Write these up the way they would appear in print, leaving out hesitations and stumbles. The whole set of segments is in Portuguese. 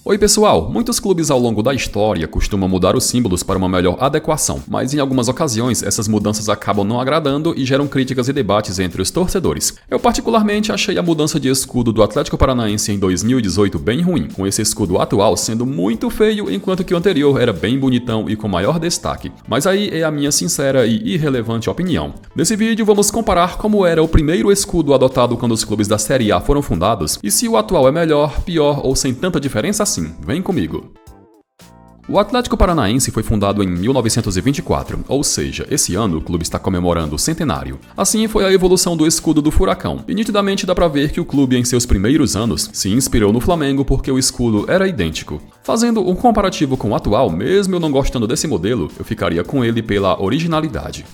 Oi pessoal, muitos clubes ao longo da história costumam mudar os símbolos para uma melhor adequação, mas em algumas ocasiões essas mudanças acabam não agradando e geram críticas e debates entre os torcedores. Eu particularmente achei a mudança de escudo do Atlético Paranaense em 2018 bem ruim, com esse escudo atual sendo muito feio enquanto que o anterior era bem bonitão e com maior destaque. Mas aí é a minha sincera e irrelevante opinião. Nesse vídeo vamos comparar como era o primeiro escudo adotado quando os clubes da Série A foram fundados e se o atual é melhor, pior ou sem tanta diferença assim. Vem comigo. O Atlético Paranaense foi fundado em 1924, ou seja, esse ano o clube está comemorando o centenário. Assim foi a evolução do escudo do Furacão, e nitidamente dá pra ver que o clube em seus primeiros anos se inspirou no Flamengo porque o escudo era idêntico. Fazendo um comparativo com o atual, mesmo eu não gostando desse modelo, eu ficaria com ele pela originalidade.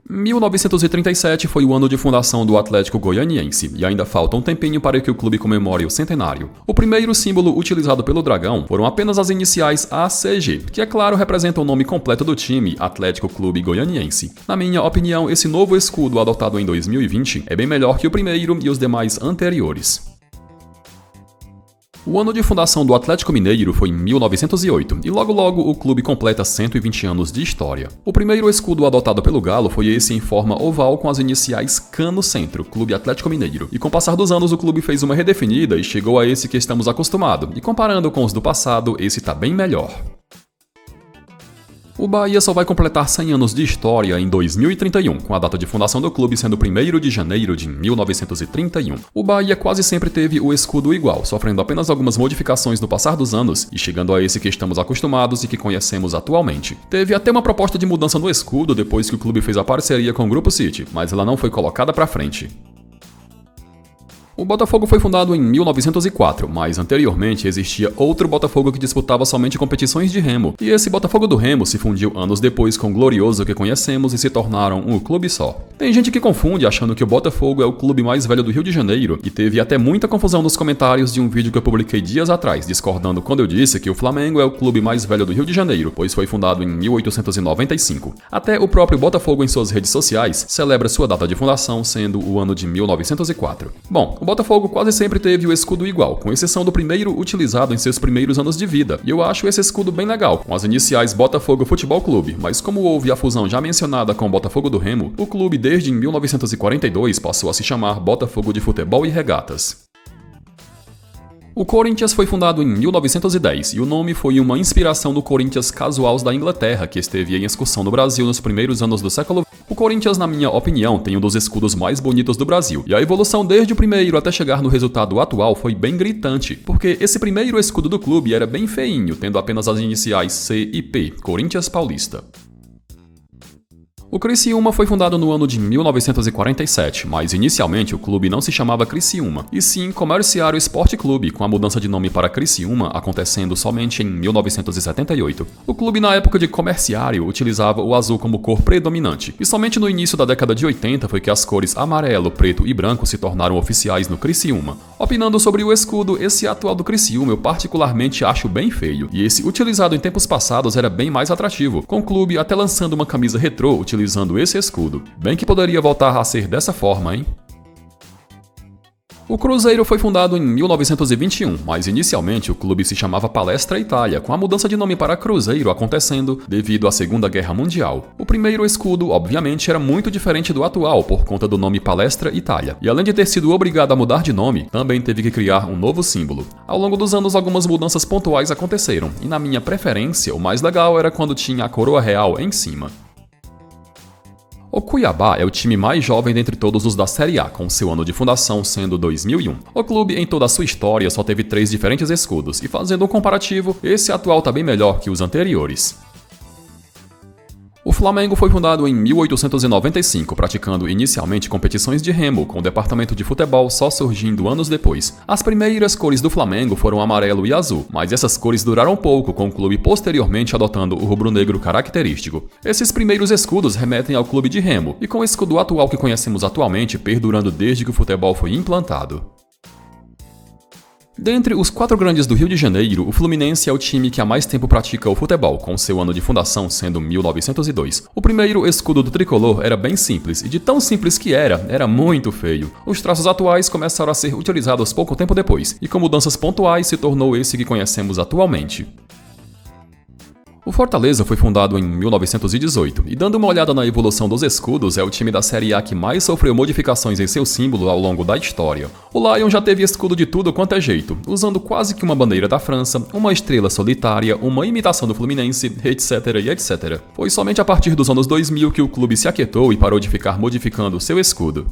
1937 foi o ano de fundação do Atlético Goianiense e ainda falta um tempinho para que o clube comemore o centenário. O primeiro símbolo utilizado pelo Dragão foram apenas as iniciais ACG, que é claro representam o nome completo do time, Atlético Clube Goianiense. Na minha opinião, esse novo escudo adotado em 2020 é bem melhor que o primeiro e os demais anteriores. O ano de fundação do Atlético Mineiro foi em 1908 e logo o clube completa 120 anos de história. O primeiro escudo adotado pelo Galo foi esse em forma oval com as iniciais CAN no centro, Clube Atlético Mineiro. E com o passar dos anos o clube fez uma redefinida e chegou a esse que estamos acostumados. E comparando com os do passado, esse tá bem melhor. O Bahia só vai completar 100 anos de história em 2031, com a data de fundação do clube sendo 1º de janeiro de 1931. O Bahia quase sempre teve o escudo igual, sofrendo apenas algumas modificações no passar dos anos e chegando a esse que estamos acostumados e que conhecemos atualmente. Teve até uma proposta de mudança no escudo depois que o clube fez a parceria com o Grupo City, mas ela não foi colocada pra frente. O Botafogo foi fundado em 1904, mas anteriormente existia outro Botafogo que disputava somente competições de remo, e esse Botafogo do Remo se fundiu anos depois com o glorioso que conhecemos e se tornaram um clube só. Tem gente que confunde achando que o Botafogo é o clube mais velho do Rio de Janeiro, e teve até muita confusão nos comentários de um vídeo que eu publiquei dias atrás, discordando quando eu disse que o Flamengo é o clube mais velho do Rio de Janeiro, pois foi fundado em 1895. Até o próprio Botafogo em suas redes sociais celebra sua data de fundação sendo o ano de 1904. Bom, o Botafogo quase sempre teve o escudo igual, com exceção do primeiro utilizado em seus primeiros anos de vida, e eu acho esse escudo bem legal, com as iniciais Botafogo Futebol Clube, mas como houve a fusão já mencionada com o Botafogo do Remo, o clube desde 1942 passou a se chamar Botafogo de Futebol e Regatas. O Corinthians foi fundado em 1910 e o nome foi uma inspiração no Corinthians Casuals da Inglaterra, que esteve em excursão no Brasil nos primeiros anos do século XX. O Corinthians, na minha opinião, tem um dos escudos mais bonitos do Brasil, e a evolução desde o primeiro até chegar no resultado atual foi bem gritante, porque esse primeiro escudo do clube era bem feinho, tendo apenas as iniciais C e P, Corinthians Paulista. O Criciúma foi fundado no ano de 1947, mas inicialmente o clube não se chamava Criciúma, e sim Comerciário Esporte Clube, com a mudança de nome para Criciúma acontecendo somente em 1978. O clube na época de Comerciário utilizava o azul como cor predominante, e somente no início da década de 80 foi que as cores amarelo, preto e branco se tornaram oficiais no Criciúma. Opinando sobre o escudo, esse atual do Criciúma eu particularmente acho bem feio, e esse utilizado em tempos passados era bem mais atrativo, com o clube até lançando uma camisa retrô utilizando esse escudo. Bem que poderia voltar a ser dessa forma, hein? O Cruzeiro foi fundado em 1921, mas inicialmente o clube se chamava Palestra Itália, com a mudança de nome para Cruzeiro acontecendo devido à Segunda Guerra Mundial. O primeiro escudo, obviamente, era muito diferente do atual por conta do nome Palestra Itália, e além de ter sido obrigado a mudar de nome, também teve que criar um novo símbolo. Ao longo dos anos, algumas mudanças pontuais aconteceram, e na minha preferência, o mais legal era quando tinha a coroa real em cima. O Cuiabá é o time mais jovem dentre todos os da Série A, com seu ano de fundação sendo 2001. O clube, em toda a sua história, só teve 3 diferentes escudos, e fazendo um comparativo, esse atual tá bem melhor que os anteriores. O Flamengo foi fundado em 1895, praticando inicialmente competições de remo, com o departamento de futebol só surgindo anos depois. As primeiras cores do Flamengo foram amarelo e azul, mas essas cores duraram pouco, com o clube posteriormente adotando o rubro-negro característico. Esses primeiros escudos remetem ao clube de remo, e com o escudo atual que conhecemos atualmente perdurando desde que o futebol foi implantado. Dentre os 4 grandes do Rio de Janeiro, o Fluminense é o time que há mais tempo pratica o futebol, com seu ano de fundação sendo 1902. O primeiro escudo do tricolor era bem simples, e de tão simples que era muito feio. Os traços atuais começaram a ser utilizados pouco tempo depois, e com mudanças pontuais se tornou esse que conhecemos atualmente. O Fortaleza foi fundado em 1918 e, dando uma olhada na evolução dos escudos, é o time da Série A que mais sofreu modificações em seu símbolo ao longo da história. O Lion já teve escudo de tudo quanto é jeito, usando quase que uma bandeira da França, uma estrela solitária, uma imitação do Fluminense, etc e etc. Foi somente a partir dos anos 2000 que o clube se aquietou e parou de ficar modificando seu escudo.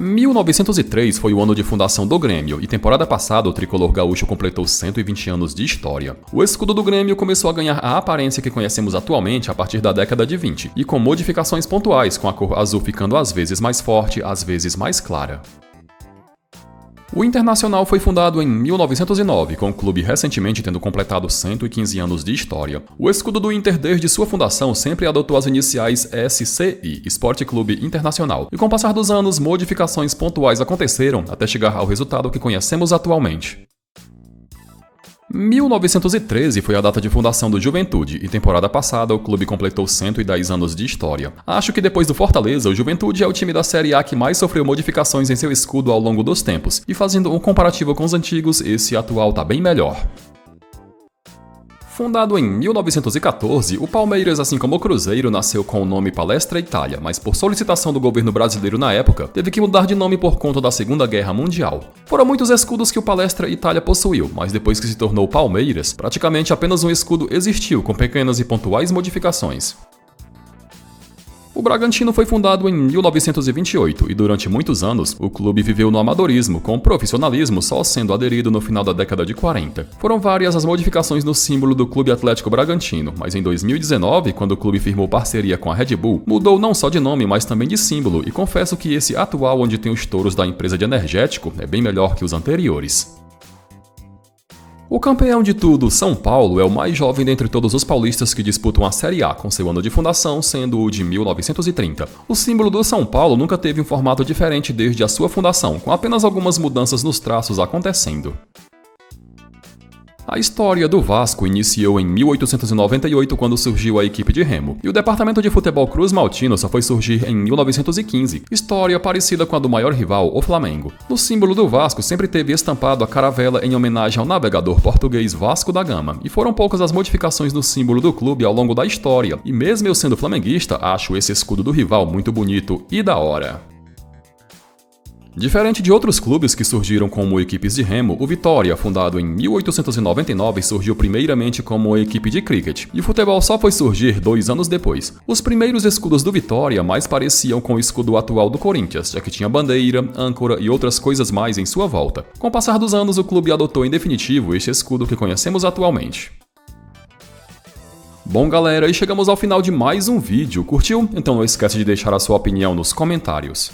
1903 foi o ano de fundação do Grêmio e temporada passada o tricolor gaúcho completou 120 anos de história. O escudo do Grêmio começou a ganhar a aparência que conhecemos atualmente a partir da década de 20 e com modificações pontuais, com a cor azul ficando às vezes mais forte, às vezes mais clara. O Internacional foi fundado em 1909, com o clube recentemente tendo completado 115 anos de história. O escudo do Inter desde sua fundação sempre adotou as iniciais SCI, Esporte Clube Internacional, e com o passar dos anos, modificações pontuais aconteceram até chegar ao resultado que conhecemos atualmente. 1913 foi a data de fundação do Juventude e temporada passada o clube completou 110 anos de história. Acho que depois do Fortaleza, o Juventude é o time da Série A que mais sofreu modificações em seu escudo ao longo dos tempos, e fazendo um comparativo com os antigos, esse atual tá bem melhor. Fundado em 1914, o Palmeiras, assim como o Cruzeiro, nasceu com o nome Palestra Itália, mas por solicitação do governo brasileiro na época, teve que mudar de nome por conta da Segunda Guerra Mundial. Foram muitos escudos que o Palestra Itália possuiu, mas depois que se tornou Palmeiras, praticamente apenas um escudo existiu, com pequenas e pontuais modificações. O Bragantino foi fundado em 1928 e durante muitos anos o clube viveu no amadorismo, com o profissionalismo só sendo aderido no final da década de 40. Foram várias as modificações no símbolo do Clube Atlético Bragantino, mas em 2019, quando o clube firmou parceria com a Red Bull, mudou não só de nome, mas também de símbolo, e confesso que esse atual, onde tem os touros da empresa de energético, é bem melhor que os anteriores. O campeão de tudo, São Paulo, é o mais jovem dentre todos os paulistas que disputam a Série A, com seu ano de fundação sendo o de 1930. O símbolo do São Paulo nunca teve um formato diferente desde a sua fundação, com apenas algumas mudanças nos traços acontecendo. A história do Vasco iniciou em 1898, quando surgiu a equipe de remo, e o departamento de futebol Cruz Maltino só foi surgir em 1915, história parecida com a do maior rival, o Flamengo. No símbolo do Vasco sempre teve estampado a caravela em homenagem ao navegador português Vasco da Gama, e foram poucas as modificações no símbolo do clube ao longo da história, e mesmo eu sendo flamenguista, acho esse escudo do rival muito bonito e da hora. Diferente de outros clubes que surgiram como equipes de remo, o Vitória, fundado em 1899, surgiu primeiramente como equipe de cricket, e o futebol só foi surgir 2 anos depois. Os primeiros escudos do Vitória mais pareciam com o escudo atual do Corinthians, já que tinha bandeira, âncora e outras coisas mais em sua volta. Com o passar dos anos, o clube adotou em definitivo este escudo que conhecemos atualmente. Bom galera, e chegamos ao final de mais um vídeo. Curtiu? Então não esquece de deixar a sua opinião nos comentários.